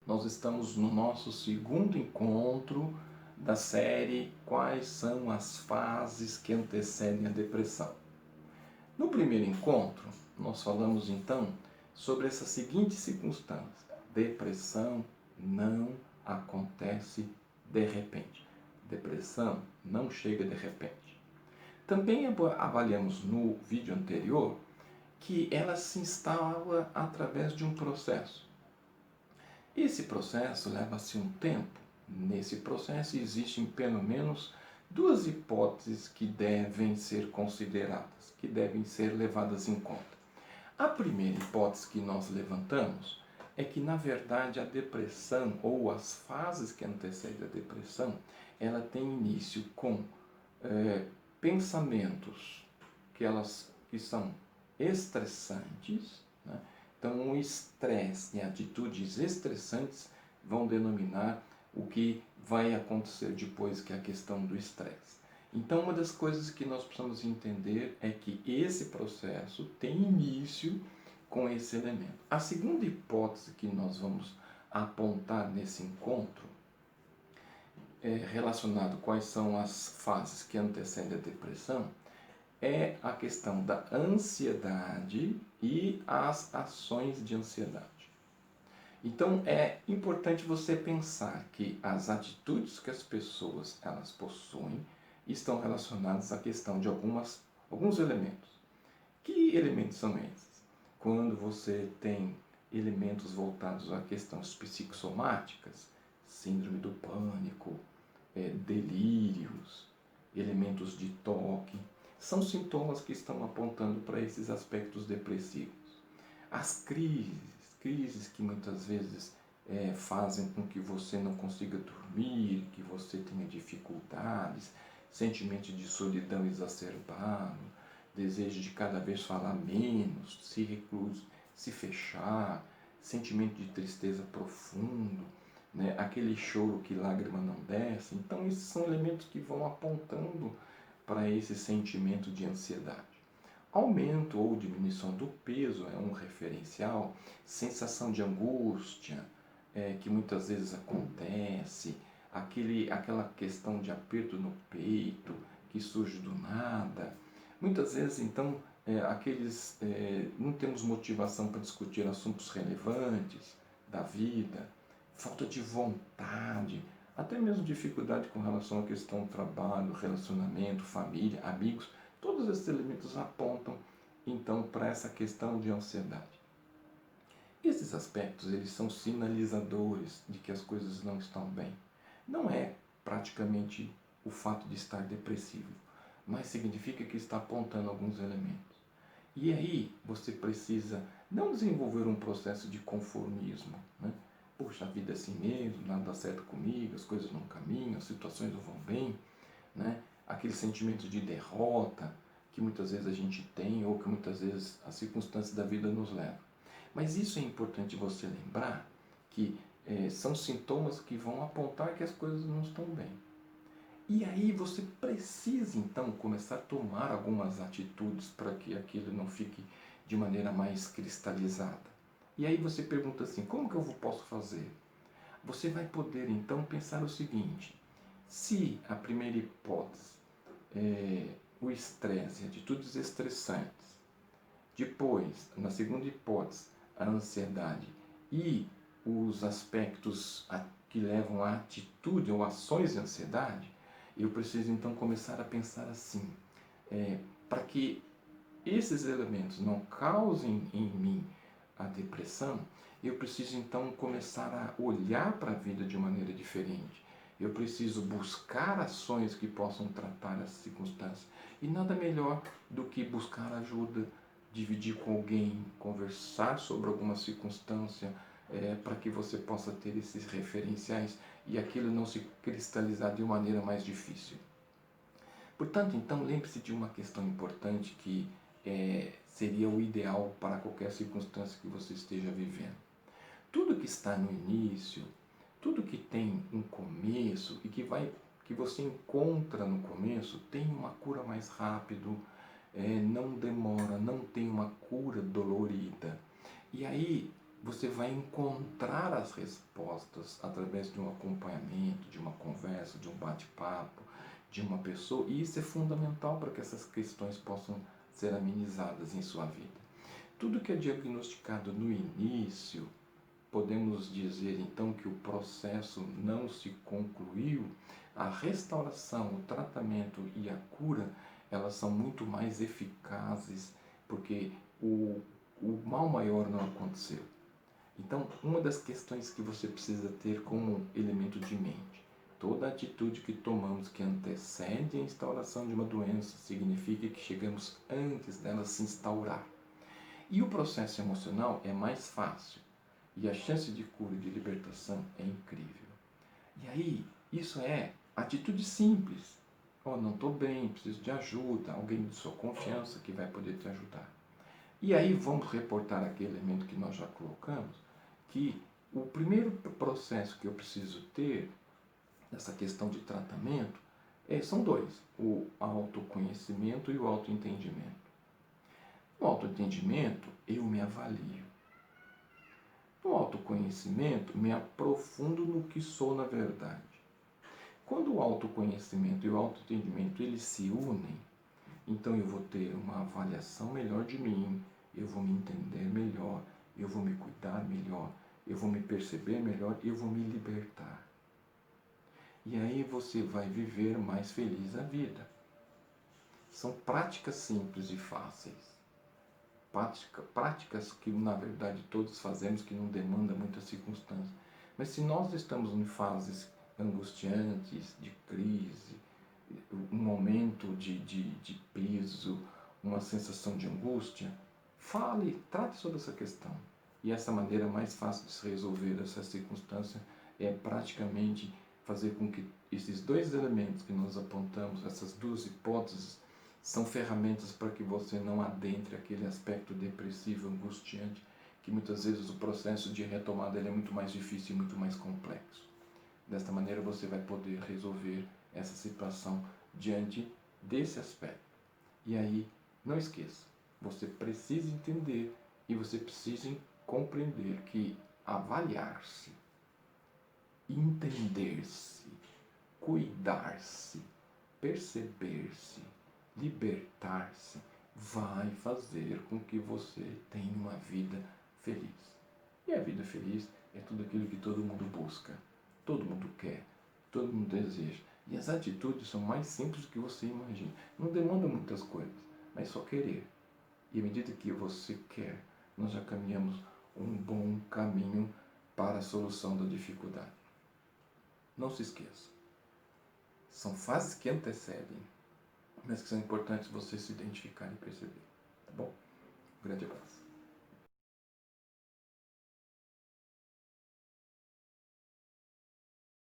Nós estamos no nosso segundo encontro da série Quais são as fases que antecedem a depressão. No primeiro encontro, nós falamos então sobre essa seguinte circunstância: depressão não acontece de repente. Depressão não chega de repente. Também avaliamos no vídeo anterior que ela se instala através de um processo. Esse processo leva-se um tempo. Nesse processo existem pelo menos duas hipóteses que devem ser consideradas, que devem ser levadas em conta. A primeira hipótese que nós levantamos é que, na verdade, a depressão ou as fases que antecedem a depressão, ela tem início com pensamentos que são estressantes, né? Então, o estresse e atitudes estressantes vão denominar o que vai acontecer depois, que é a questão do estresse. Então, uma das coisas que nós precisamos entender é que esse processo tem início com esse elemento. A segunda hipótese que nós vamos apontar nesse encontro relacionado a quais são as fases que antecedem a depressão é a questão da ansiedade e as ações de ansiedade. Então é importante você pensar que as atitudes que as pessoas elas possuem estão relacionadas à questão de alguns elementos. Que elementos são esses? Quando você tem elementos voltados a questões psicossomáticas, síndrome do pânico, delírios, elementos de toque, são sintomas que estão apontando para esses aspectos depressivos. As crises que muitas vezes fazem com que você não consiga dormir, que você tenha dificuldades, sentimento de solidão exacerbado, desejo de cada vez falar menos, se recluir, se fechar, sentimento de tristeza profundo, né? Aquele choro que lágrima não desce. Então, esses são elementos que vão apontando para esse sentimento de ansiedade. Aumento ou diminuição do peso é um referencial, sensação de angústia, que muitas vezes acontece, aquela questão de aperto no peito, que surge do nada. Muitas vezes, então, não temos motivação para discutir assuntos relevantes da vida, falta de vontade, até mesmo dificuldade com relação à questão do trabalho, relacionamento, família, amigos. Todos esses elementos apontam, então, para essa questão de ansiedade. Esses aspectos, eles são sinalizadores de que as coisas não estão bem. Não é praticamente o fato de estar depressivo, mas significa que está apontando alguns elementos. E aí você precisa não desenvolver um processo de conformismo, né? Puxa, a vida é assim mesmo, nada dá certo comigo, as coisas não caminham, as situações não vão bem, né? Aquele sentimento de derrota que muitas vezes a gente tem ou que muitas vezes as circunstâncias da vida nos levam. Mas isso é importante você lembrar que são sintomas que vão apontar que as coisas não estão bem. E aí você precisa então começar a tomar algumas atitudes para que aquilo não fique de maneira mais cristalizada. E aí você pergunta assim, como que eu posso fazer? Você vai poder então pensar o seguinte: se a primeira hipótese é o estresse, atitudes estressantes, depois, na segunda hipótese, a ansiedade e os aspectos que levam à atitude ou ações de ansiedade, eu preciso então começar a pensar assim, para que esses elementos não causem em mim a depressão, eu preciso então começar a olhar para a vida de maneira diferente. Eu preciso buscar ações que possam tratar essa circunstância. E nada melhor do que buscar ajuda, dividir com alguém, conversar sobre alguma circunstância, para que você possa ter esses referenciais e aquilo não se cristalizar de uma maneira mais difícil. Portanto, então, lembre-se de uma questão importante que seria o ideal para qualquer circunstância que você esteja vivendo. Tudo que está no início, tudo que tem um começo e que você encontra no começo, tem uma cura mais rápido, não demora, não tem uma cura dolorida. E aí, você vai encontrar as respostas através de um acompanhamento, de uma conversa, de um bate-papo, de uma pessoa, e isso é fundamental para que essas questões possam ser amenizadas em sua vida. Tudo que é diagnosticado no início, podemos dizer então que o processo não se concluiu, a restauração, o tratamento e a cura, elas são muito mais eficazes, porque o mal maior não aconteceu. Então, uma das questões que você precisa ter como elemento de mente: toda atitude que tomamos que antecede a instauração de uma doença significa que chegamos antes dela se instaurar. E o processo emocional é mais fácil, e a chance de cura e de libertação é incrível. E aí, isso é atitude simples. Oh, não estou bem, preciso de ajuda, alguém de sua confiança que vai poder te ajudar. E aí vamos reportar aquele elemento que nós já colocamos, que o primeiro processo que eu preciso ter nessa questão de tratamento são dois: o autoconhecimento e o autoentendimento. No autoentendimento, eu me avalio. No autoconhecimento, me aprofundo no que sou na verdade. Quando o autoconhecimento e o autoentendimento eles se unem, então eu vou ter uma avaliação melhor de mim, eu vou me entender melhor, eu vou me cuidar melhor, eu vou me perceber melhor e eu vou me libertar. E aí você vai viver mais feliz a vida. São práticas simples e fáceis. Práticas que na verdade todos fazemos, que não demandam muita circunstância. Mas se nós estamos em fases angustiantes, de crise, um momento de peso, uma sensação de angústia, fale, trate sobre essa questão. E essa maneira mais fácil de se resolver essa circunstância é praticamente fazer com que esses dois elementos que nós apontamos, essas duas hipóteses, são ferramentas para que você não adentre aquele aspecto depressivo, angustiante, que muitas vezes o processo de retomada ele é muito mais difícil e muito mais complexo. Desta maneira você vai poder resolver essa situação diante desse aspecto. E aí, não esqueça, você precisa entender e você precisa compreender que avaliar-se, entender-se, cuidar-se, perceber-se, libertar-se, vai fazer com que você tenha uma vida feliz. E a vida feliz é tudo aquilo que todo mundo busca, todo mundo quer, todo mundo deseja. E as atitudes são mais simples do que você imagina. Não demandam muitas coisas, mas só querer. E à medida que você quer, nós já caminhamos um bom caminho para a solução da dificuldade. Não se esqueça. São fases que antecedem, mas que são importantes você se identificar e perceber. Tá bom? Um grande abraço.